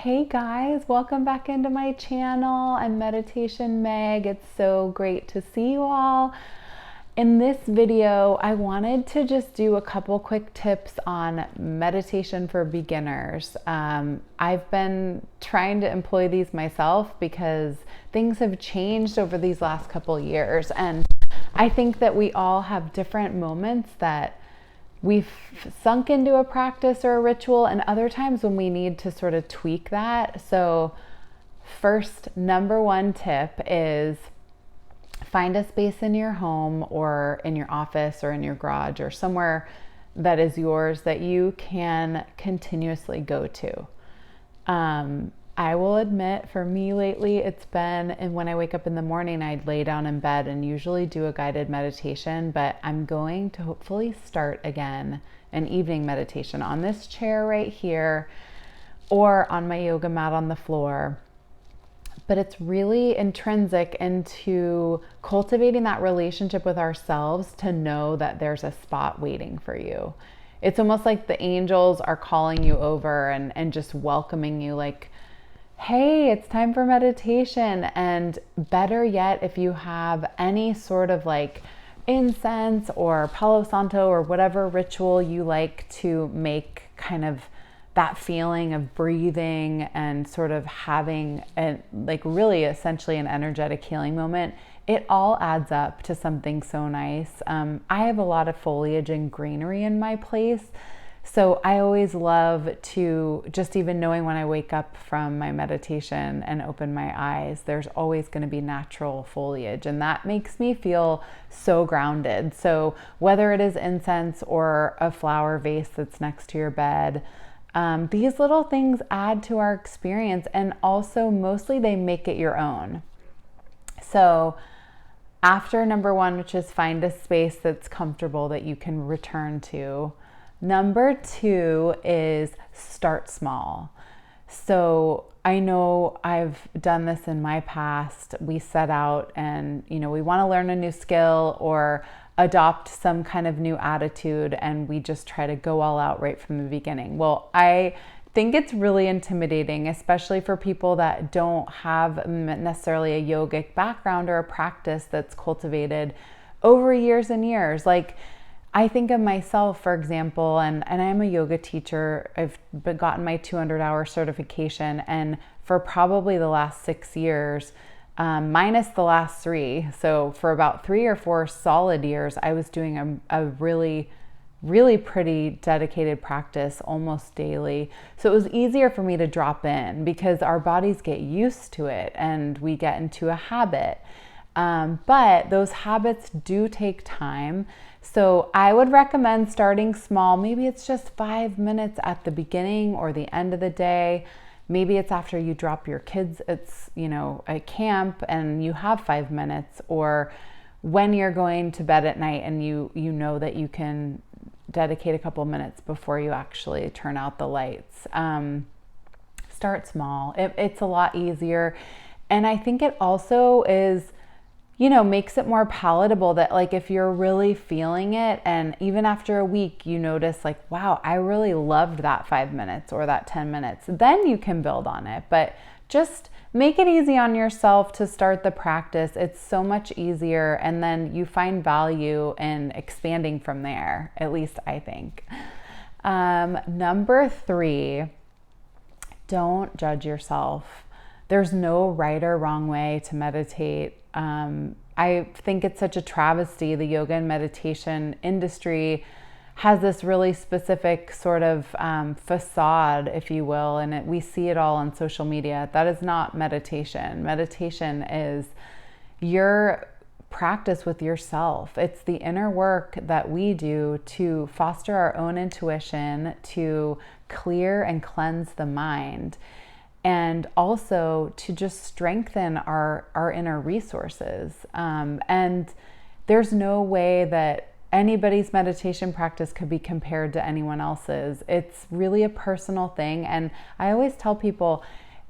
Hey guys, welcome back into my channel. I'm Meditation Meg. It's so great to see you all. In this video, I wanted to just do a couple quick tips on meditation for beginners. I've been trying to employ these myself because things have changed over these last couple years. And I think that we all have different moments that we've sunk into a practice or a ritual, and other times when we need to sort of tweak that. So first, number one tip is find a space in your home or in your office or in your garage or somewhere that is yours that you can continuously go to. I will admit, for me lately, it's been, and when I wake up in the morning, I'd lay down in bed and usually do a guided meditation, but I'm going to hopefully start again an evening meditation on this chair right here or on my yoga mat on the floor. But it's really intrinsic into cultivating that relationship with ourselves to know that there's a spot waiting for you. It's almost like the angels are calling you over and just welcoming you, like, hey, it's time for meditation. And better yet, if you have any sort of like incense or Palo Santo or whatever ritual you like to make kind of that feeling of breathing and sort of having like really essentially an energetic healing moment, it all adds up to something so nice. I have a lot of foliage and greenery in my place. So I always love to, just even knowing when I wake up from my meditation and open my eyes, there's always going to be natural foliage, and that makes me feel so grounded. So whether it is incense or a flower vase that's next to your bed, these little things add to our experience, and also mostly they make it your own. So after number one, which is find a space that's comfortable that you can return to, number two is start small. So I know I've done this in my past. We set out and, we want to learn a new skill or adopt some kind of new attitude, and we just try to go all out right from the beginning. Well, I think it's really intimidating, especially for people that don't have necessarily a yogic background or a practice that's cultivated over years and years. Like, I think of myself, for example, and I'm a yoga teacher. I've gotten my 200-hour certification, and for probably the last 6 years, minus the last 3, so for about 3 or 4 solid years, I was doing a really, really pretty dedicated practice almost daily. So it was easier for me to drop in because our bodies get used to it and we get into a habit. But those habits do take time. So I would recommend starting small. Maybe it's just 5 minutes at the beginning or the end of the day. Maybe it's after you drop your kids, it's, at camp and you have 5 minutes, or when you're going to bed at night and you know that you can dedicate a couple minutes before you actually turn out the lights. Start small. It's a lot easier. And I think it also is, makes it more palatable that, like, if you're really feeling it and even after a week you notice, like, wow, I really loved that 5 minutes or that 10 minutes, then you can build on it. But just make it easy on yourself to start the practice. It's so much easier, and then you find value in expanding from there, at least I think. Number 3, don't judge yourself. There's no right or wrong way to meditate. I think it's such a travesty. The yoga and meditation industry has this really specific sort of facade, if you will, and we see it all on social media. That is not meditation. Meditation is your practice with yourself. It's the inner work that we do to foster our own intuition, to clear and cleanse the mind, and also to just strengthen our inner resources. And there's no way that anybody's meditation practice could be compared to anyone else's. It's really a personal thing. And I always tell people,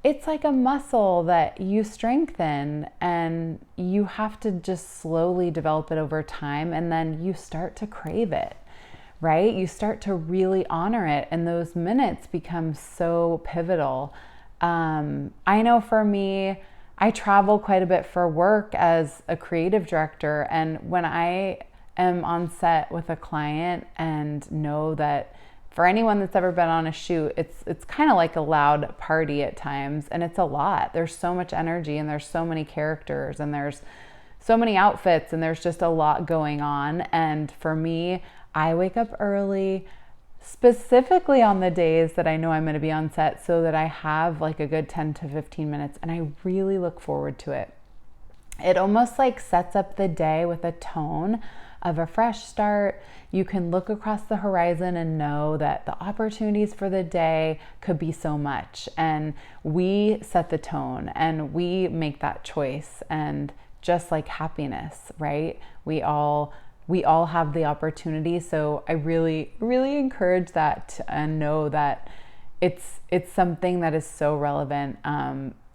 it's like a muscle that you strengthen, and you have to just slowly develop it over time. And then you start to crave it, right? You start to really honor it. And those minutes become so pivotal. I know for me, I travel quite a bit for work as a creative director. And when I am on set with a client and know that for anyone that's ever been on a shoot, it's kind of like a loud party at times, and it's a lot. There's so much energy and there's so many characters and there's so many outfits and there's just a lot going on. And for me, I wake up early, specifically on the days that I know I'm going to be on set, so that I have like a good 10 to 15 minutes, and I really look forward to it. It almost like sets up the day with a tone of a fresh start. You can look across the horizon and know that the opportunities for the day could be so much. And we set the tone and we make that choice. And just like happiness, right? We all have the opportunity. So I really, really encourage that and know that it's something that is so relevant.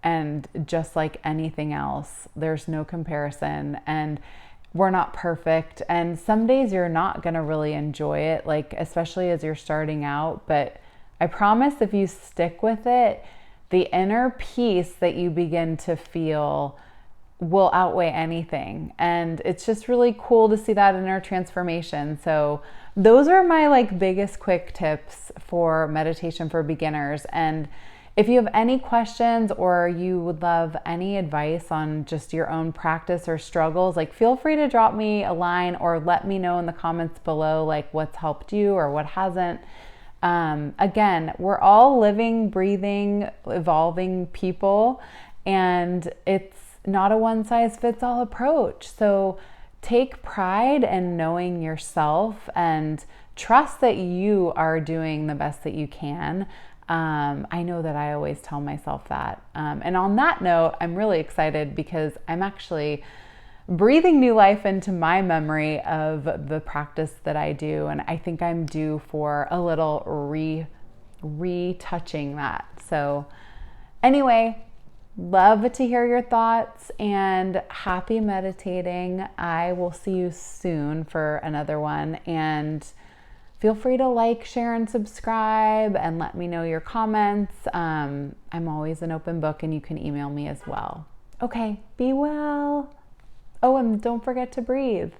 And just like anything else, there's no comparison, and we're not perfect. And some days you're not going to really enjoy it, like especially as you're starting out. But I promise if you stick with it, the inner peace that you begin to feel will outweigh anything. And it's just really cool to see that inner transformation. So those are my like biggest quick tips for meditation for beginners. And if you have any questions or you would love any advice on just your own practice or struggles, like feel free to drop me a line or let me know in the comments below, like what's helped you or what hasn't. Again, we're all living, breathing, evolving people, and it's not a one size fits all approach. So take pride in knowing yourself and trust that you are doing the best that you can. I know that I always tell myself that. And on that note, I'm really excited because I'm actually breathing new life into my memory of the practice that I do. And I think I'm due for a little retouching that. So anyway, love to hear your thoughts and happy meditating. I will see you soon for another one. And feel free to like, share, and subscribe, and let me know your comments. I'm always an open book, and you can email me as well. Okay, be well. Oh, and don't forget to breathe.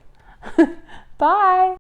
Bye.